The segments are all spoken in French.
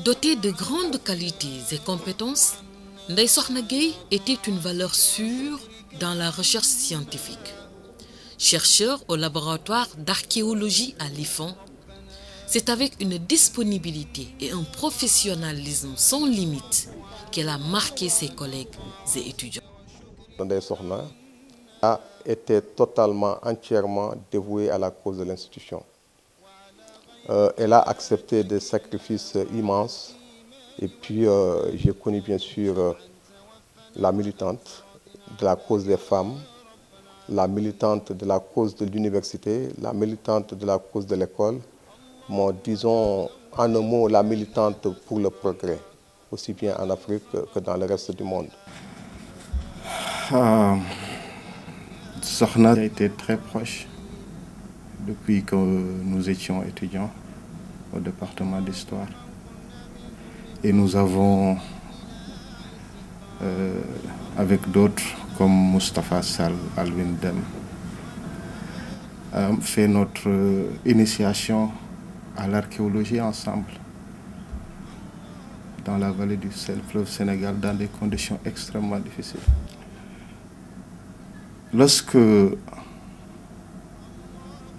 Dotée de grandes qualités et compétences, Ndeye Sokhna Gueye était une valeur sûre dans la recherche scientifique. Chercheur au laboratoire d'archéologie à l'IFAN, c'est avec une disponibilité et un professionnalisme sans limite qu'elle a marqué ses collègues et étudiants. Ndeye Sokhna a été totalement, entièrement dévouée à la cause de l'institution. Elle a accepté des sacrifices immenses. Et puis, j'ai connu bien sûr la militante de la cause des femmes, la militante de la cause de l'université, la militante de la cause de l'école. Bon, disons en un mot, la militante pour le progrès, aussi bien en Afrique que dans le reste du monde. Sokhna a été très proche depuis que nous étions étudiants au département d'histoire. Et nous avons, avec d'autres comme Moustapha Sall, Alvin Dem, fait notre initiation à l'archéologie ensemble dans la vallée du fleuve Sénégal dans des conditions extrêmement difficiles. Lorsque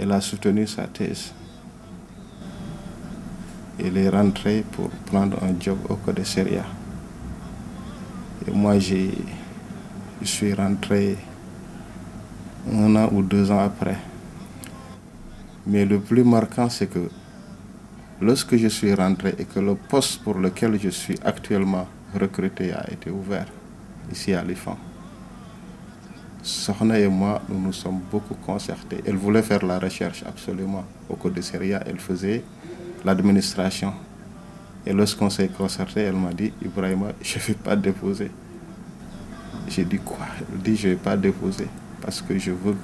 elle a soutenu sa thèse, elle est rentrée pour prendre un job au Commissariat. Et moi, je suis rentré 1 an ou 2 ans après. Mais le plus marquant, c'est que lorsque je suis rentré et que le poste pour lequel je suis actuellement recruté a été ouvert, ici à l'IFAN, Sokhna et moi, nous nous sommes beaucoup concertés. Elle voulait faire la recherche absolument au Commissariat. Elle faisait l'administration. Et lorsqu'on s'est concerté, elle m'a dit, Ibrahima, je ne vais pas déposer. J'ai dit quoi? Elle dit, je ne vais pas déposer parce que je veux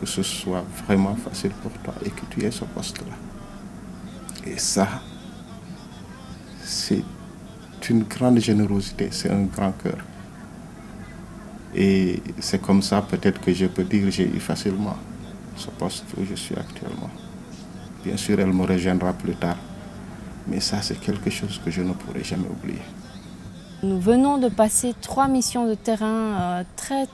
que ce soit vraiment facile pour toi et que tu aies ce poste-là. Et ça, c'est une grande générosité, c'est un grand cœur. Et c'est comme ça peut-être que je peux dire que j'ai eu facilement ce poste où je suis actuellement. Bien sûr, elle me rejoindra plus tard. Mais ça, c'est quelque chose que je ne pourrai jamais oublier. Nous venons de passer 3 missions de terrain très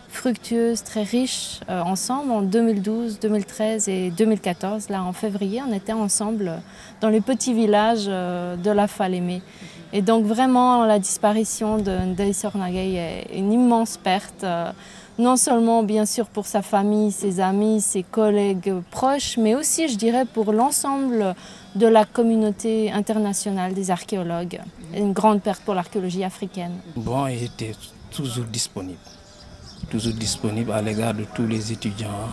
fructueuses, très riches ensemble en 2012, 2013 et 2014. Là, en février, on était ensemble dans les petits villages de la Falémé. Et donc vraiment, la disparition de Ndeye Sokhna Gueye est une immense perte. Non seulement bien sûr pour sa famille, ses amis, ses collègues proches, mais aussi je dirais pour l'ensemble de la communauté internationale des archéologues. Une grande perte pour l'archéologie africaine. Bon, il était toujours disponible à l'égard de tous les étudiants.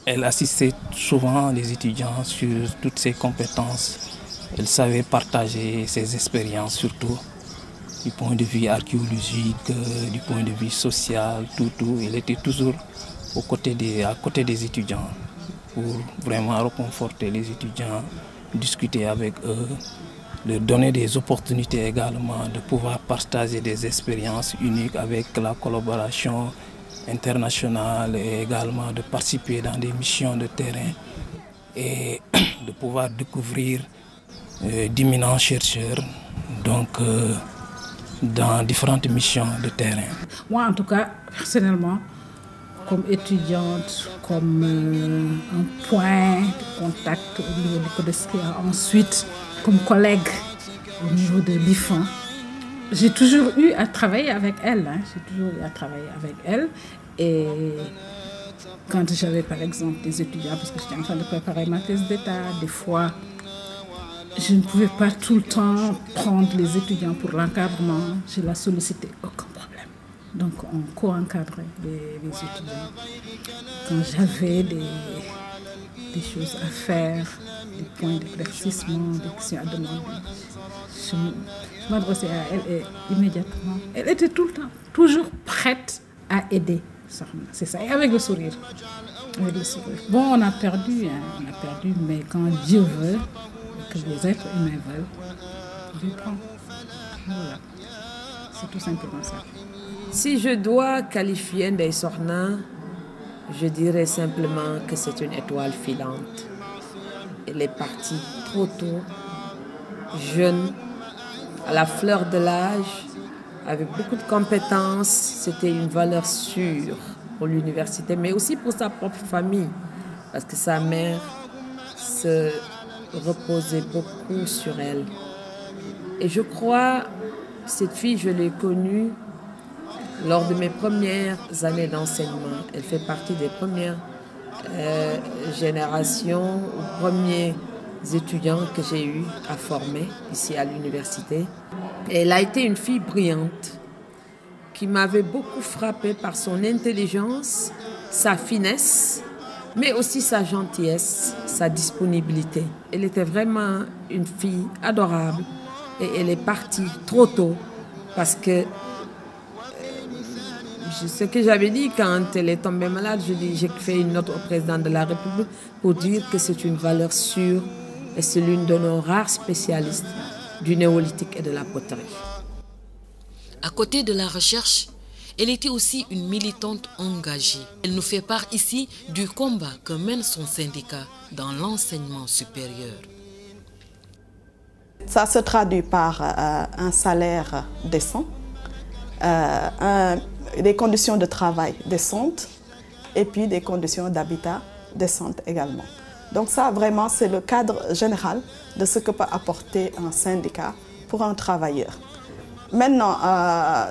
Elle assistait souvent les étudiants sur toutes ses compétences. Elle savait partager ses expériences surtout. Du point de vue archéologique, du point de vue social, tout. Il était toujours à côté des étudiants pour vraiment réconforter les étudiants, discuter avec eux, leur donner des opportunités également de pouvoir partager des expériences uniques avec la collaboration internationale et également de participer dans des missions de terrain et de pouvoir découvrir d'éminents chercheurs. Donc, dans différentes missions de terrain. Moi, en tout cas, personnellement, comme étudiante, comme un point de contact au niveau du Commissariat, ensuite comme collègue au niveau de l'IFAN, j'ai toujours eu à travailler avec elle. Et quand j'avais par exemple des étudiants, parce que j'étais en train de préparer ma thèse d'État, des fois, je ne pouvais pas tout le temps prendre les étudiants pour l'encadrement. Je la sollicitais, aucun problème. Donc on co-encadrait les étudiants. Quand j'avais des choses à faire, des points d'éclaircissement, des questions à demander, je m'adressais à elle et immédiatement, elle était tout le temps, toujours prête à aider. C'est ça, et avec le sourire. Bon, on a perdu, mais quand Dieu veut, que les êtres humains veulent, Dieu prend. Voilà. C'est tout simplement ça. Si je dois qualifier Ndeye Sokhna, Je dirais simplement que c'est une étoile filante. Elle est partie trop tôt, jeune, à la fleur de l'âge, avec beaucoup de compétences. C'était une valeur sûre pour l'université, mais aussi pour sa propre famille, parce que sa mère se reposait beaucoup sur elle. Et je crois, cette fille, je l'ai connue lors de mes premières années d'enseignement. Elle fait partie des premières générations, ou premiers étudiants que j'ai eu à former ici à l'université. Elle a été une fille brillante qui m'avait beaucoup frappée par son intelligence, sa finesse, mais aussi sa gentillesse, sa disponibilité. Elle était vraiment une fille adorable et elle est partie trop tôt parce que ce que j'avais dit quand elle est tombée malade, j'ai fait une note au président de la République pour dire que c'est une valeur sûre et c'est l'une de nos rares spécialistes du néolithique et de la poterie. À côté de la recherche, elle était aussi une militante engagée. Elle nous fait part ici du combat que mène son syndicat dans l'enseignement supérieur. Ça se traduit par un salaire décent, des conditions de travail décentes et puis des conditions d'habitat décentes également. Donc ça, vraiment, c'est le cadre général de ce que peut apporter un syndicat pour un travailleur. Maintenant,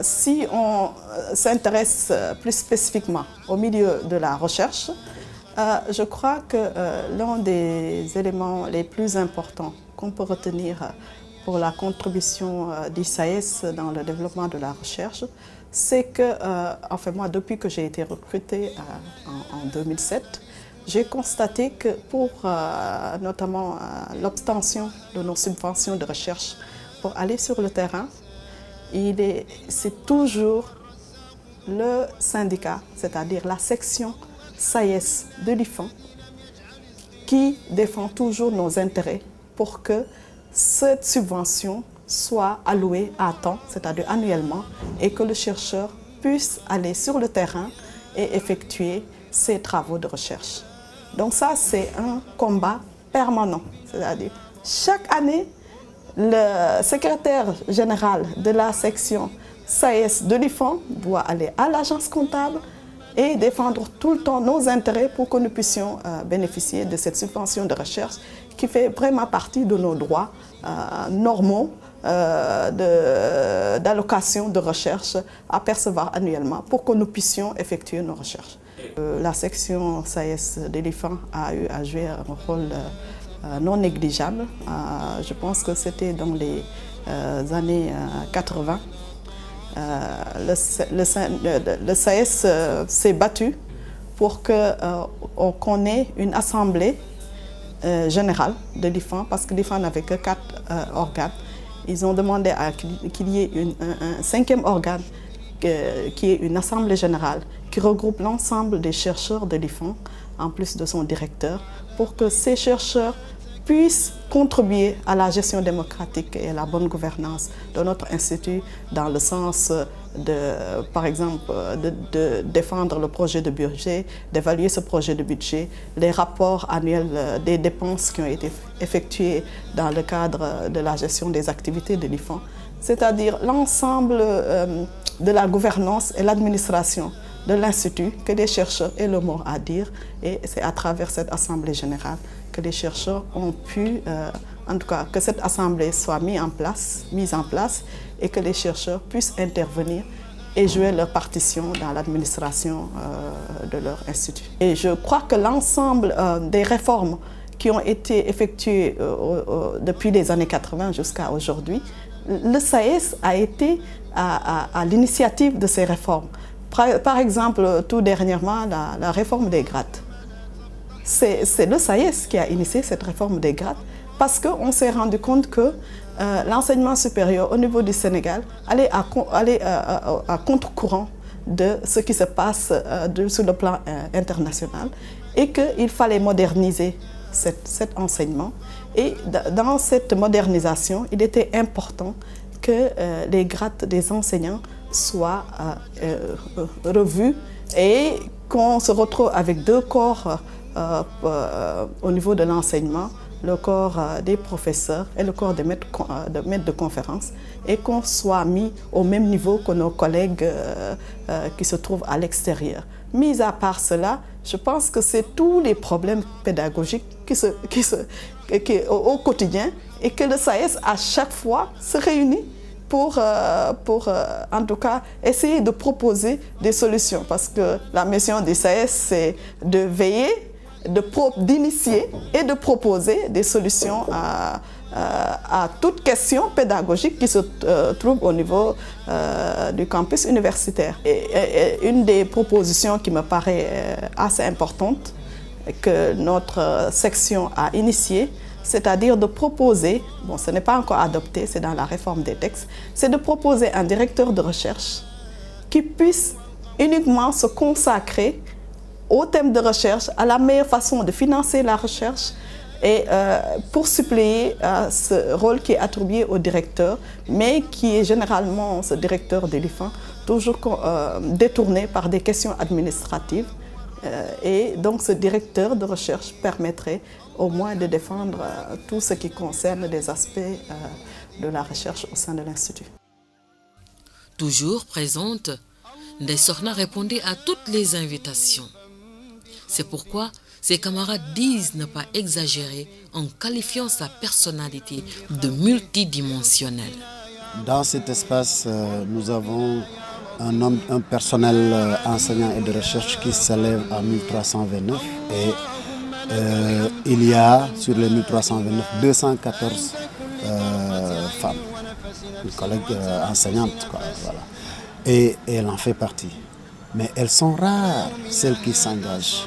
si on s'intéresse plus spécifiquement au milieu de la recherche, je crois que l'un des éléments les plus importants qu'on peut retenir pour la contribution du SAES dans le développement de la recherche, c'est que, enfin moi, depuis que j'ai été recrutée en 2007, j'ai constaté que pour notamment l'obtention de nos subventions de recherche pour aller sur le terrain, c'est toujours le syndicat, c'est-à-dire la section SAES de l'IFAN, qui défend toujours nos intérêts pour que cette subvention soit allouée à temps, c'est-à-dire annuellement, et que le chercheur puisse aller sur le terrain et effectuer ses travaux de recherche. Donc ça, c'est un combat permanent, c'est-à-dire chaque année, le secrétaire général de la section SAES de l'IFAN doit aller à l'agence comptable et défendre tout le temps nos intérêts pour que nous puissions bénéficier de cette subvention de recherche qui fait vraiment partie de nos droits normaux d'allocation de recherche à percevoir annuellement pour que nous puissions effectuer nos recherches. La section SAES de l'IFAN a eu à jouer un rôle non négligeable. Je pense que c'était dans les années 80. Le SAES s'est battu pour qu'on ait une assemblée générale de l'IFAN, parce que l'IFAN n'avait que 4 organes. Ils ont demandé qu'il y ait un 5e organe qui est une assemblée générale qui regroupe l'ensemble des chercheurs de l'IFAN, en plus de son directeur, pour que ces chercheurs puissent contribuer à la gestion démocratique et à la bonne gouvernance de notre institut dans le sens de, par exemple, de défendre le projet de budget, d'évaluer ce projet de budget, les rapports annuels des dépenses qui ont été effectuées dans le cadre de la gestion des activités de l'IFAN, c'est-à-dire l'ensemble de la gouvernance et l'administration de l'Institut que les chercheurs aient le mot à dire, et c'est à travers cette Assemblée générale que les chercheurs ont pu, en tout cas que cette Assemblée soit mise en place et que les chercheurs puissent intervenir et jouer leur partition dans l'administration de leur institut. Et je crois que l'ensemble des réformes qui ont été effectuées depuis les années 80 jusqu'à aujourd'hui, le SAES a été à l'initiative de ces réformes. Par exemple, tout dernièrement, la réforme des grades. C'est le SAES qui a initié cette réforme des grades parce qu'on s'est rendu compte que l'enseignement supérieur au niveau du Sénégal allait à contre-courant de ce qui se passe sur le plan international et qu'il fallait moderniser cet enseignement. Et dans cette modernisation, il était important que les grades des enseignants soient revus et qu'on se retrouve avec deux corps au niveau de l'enseignement, le corps des professeurs et le corps des maîtres de conférences, et qu'on soit mis au même niveau que nos collègues qui se trouvent à l'extérieur. Mis à part cela, je pense que c'est tous les problèmes pédagogiques au quotidien, et que le SAES à chaque fois se réunit pour en tout cas essayer de proposer des solutions, parce que la mission du SAES, c'est de veiller, d'initier et de proposer des solutions à toute question pédagogique qui se trouve au niveau du campus universitaire. Et une des propositions qui me paraît assez importante, que notre section a initiée, c'est-à-dire de proposer, bon, ce n'est pas encore adopté, c'est dans la réforme des textes, c'est de proposer un directeur de recherche qui puisse uniquement se consacrer au thème de recherche, à la meilleure façon de financer la recherche, et pour suppléer ce rôle qui est attribué au directeur, mais qui est généralement, ce directeur de l'IFAN, toujours détourné par des questions administratives. Et donc ce directeur de recherche permettrait au moins de défendre tout ce qui concerne les aspects de la recherche au sein de l'Institut. Toujours présente, Ndeye Sokhna répondait à toutes les invitations. C'est pourquoi ses camarades disent ne pas exagérer en qualifiant sa personnalité de multidimensionnelle. Dans cet espace, nous avons un personnel enseignant et de recherche qui s'élève à 1329, et il y a sur les 1329 214 femmes, une collègue enseignante, quoi, voilà. Et elle en fait partie. Mais elles sont rares, celles qui s'engagent.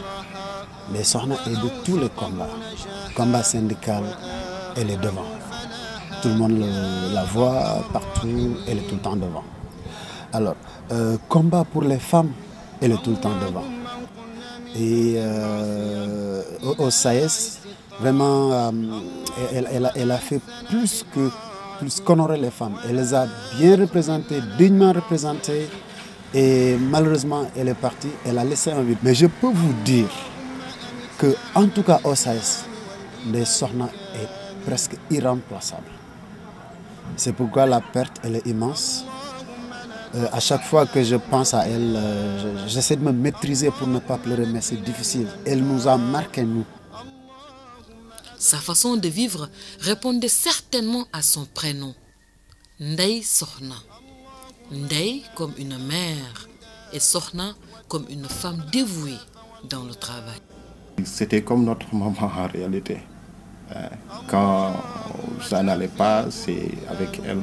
Les Sokhna est de tous les combats. Combat syndical, elle est devant. Tout le monde la voit partout, elle est tout le temps devant. Alors, combat pour les femmes, elle est tout le temps devant. Et au SAES, vraiment, elle a fait plus qu'honorer les femmes. Elle les a bien représentées, dignement représentées. Et malheureusement, elle est partie, elle a laissé un vide. Mais je peux vous dire que, en tout cas au SAES, Ndeye Sokhna est presque irremplaçable. C'est pourquoi la perte, elle est immense. À chaque fois que je pense à elle, j'essaie de me maîtriser pour ne pas pleurer, mais c'est difficile. Elle nous a marqué, nous. Sa façon de vivre répondait certainement à son prénom, Ndeye Sokhna. Ndeye comme une mère et Sokhna comme une femme dévouée dans le travail. C'était comme notre maman en réalité. Quand ça n'allait pas, c'est avec elle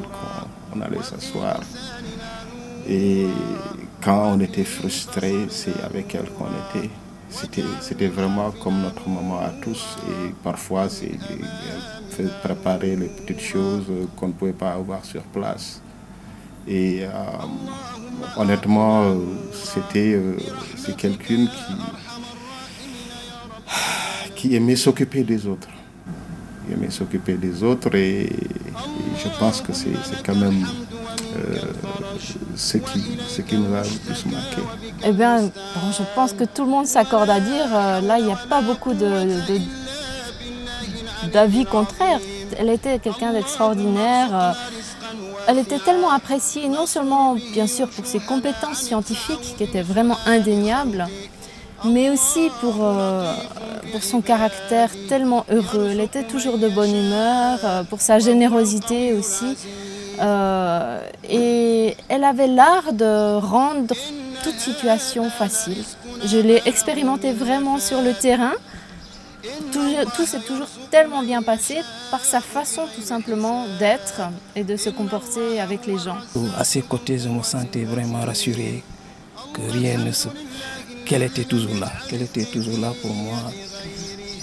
qu'on allait s'asseoir. Et quand on était frustré, c'est avec elle qu'on était. C'était vraiment comme notre maman à tous. Et parfois, elle fait préparer les petites choses qu'on ne pouvait pas avoir sur place. Et honnêtement, c'est quelqu'un qui aimait s'occuper des autres. Il aimait s'occuper des autres, et je pense que c'est quand même ce qui nous a le plus marqué. Eh bien, je pense que tout le monde s'accorde à dire, là, il n'y a pas beaucoup d'avis contraires. Elle était quelqu'un d'extraordinaire. Elle était tellement appréciée, non seulement, bien sûr, pour ses compétences scientifiques, qui étaient vraiment indéniables, mais aussi pour son caractère tellement heureux. Elle était toujours de bonne humeur, pour sa générosité aussi. Et elle avait l'art de rendre toute situation facile. Je l'ai expérimenté vraiment sur le terrain. Tout s'est toujours tellement bien passé par sa façon tout simplement d'être et de se comporter avec les gens. À ses côtés, je me sentais vraiment rassuré que rien ne se... qu'elle était toujours là pour moi.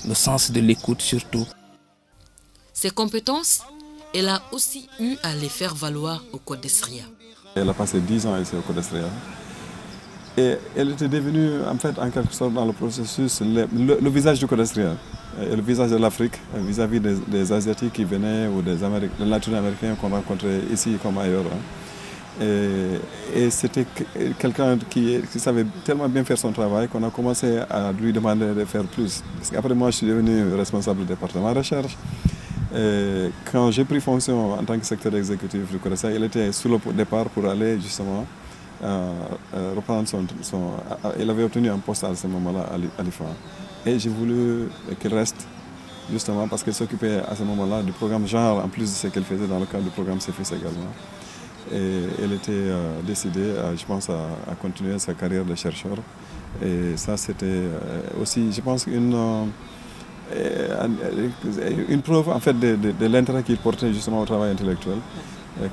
Le sens de l'écoute surtout. Ses compétences, elle a aussi eu à les faire valoir au CODESRIA. Elle a passé 10 ans ici au CODESRIA. Et elle était devenue, en fait, en quelque sorte, dans le processus, le visage du CODESRIA. Et le visage de l'Afrique vis-à-vis des Asiatiques qui venaient ou des Latino-Américains qu'on rencontrait ici comme ailleurs. Et c'était quelqu'un qui savait tellement bien faire son travail qu'on a commencé à lui demander de faire plus. Parce qu'après moi, je suis devenu responsable du département recherche. Et quand j'ai pris fonction en tant que secrétaire exécutif du CODESRIA, il était sous le départ pour aller justement reprendre il avait obtenu un poste à ce moment-là à l'IFA. Et j'ai voulu qu'il reste justement parce qu'elle s'occupait à ce moment-là du programme genre en plus de ce qu'elle faisait dans le cadre du programme CEFIS également. Et elle était décidée, je pense, à continuer sa carrière de chercheur. Et ça, c'était aussi, je pense, une preuve en fait de l'intérêt qu'il portait justement au travail intellectuel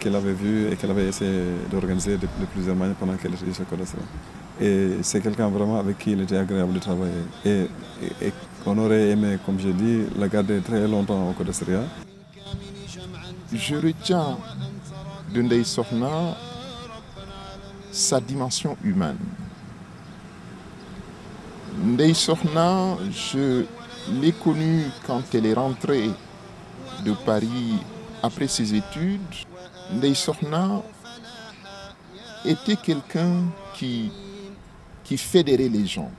qu'elle avait vu et qu'elle avait essayé d'organiser de plusieurs manières pendant qu'elle était chez CODESRIA. Et c'est quelqu'un vraiment avec qui il était agréable de travailler. Et on aurait aimé, comme j'ai dit, la garder très longtemps au CODESRIA. Je retiens de Ndeye Sokhna sa dimension humaine. Ndeye Sokhna, je l'ai connue quand elle est rentrée de Paris après ses études. Ndeye Sokhna était quelqu'un qui fédérait les gens.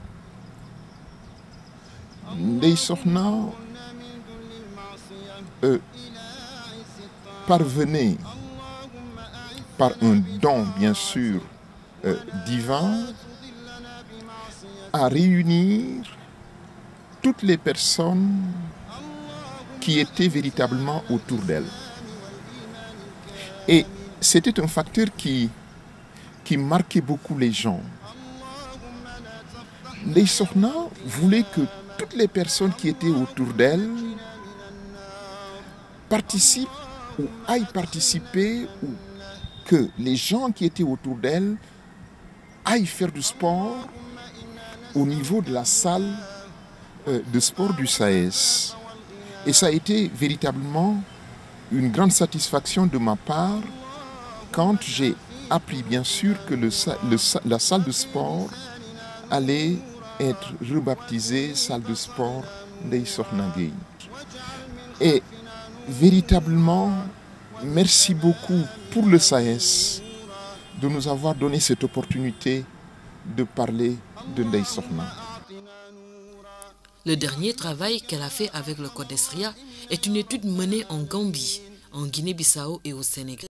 Ndeye Sokhna parvenait par un don bien sûr divin à réunir toutes les personnes qui étaient véritablement autour d'elle. Et c'était un facteur qui marquait beaucoup les gens. Ndeye Sokhna voulait que toutes les personnes qui étaient autour d'elle participent ou aillent participer, ou que les gens qui étaient autour d'elle aillent faire du sport au niveau de la salle de sport du SAES. Et ça a été véritablement une grande satisfaction de ma part quand j'ai appris bien sûr que la salle de sport allait être rebaptisée salle de sport Ndeye Sokhna Gueye. Et véritablement, merci beaucoup pour le SAES de nous avoir donné cette opportunité de parler de Ndeye Sokhna. Le dernier travail qu'elle a fait avec le CODESRIA est une étude menée en Gambie, en Guinée-Bissau et au Sénégal.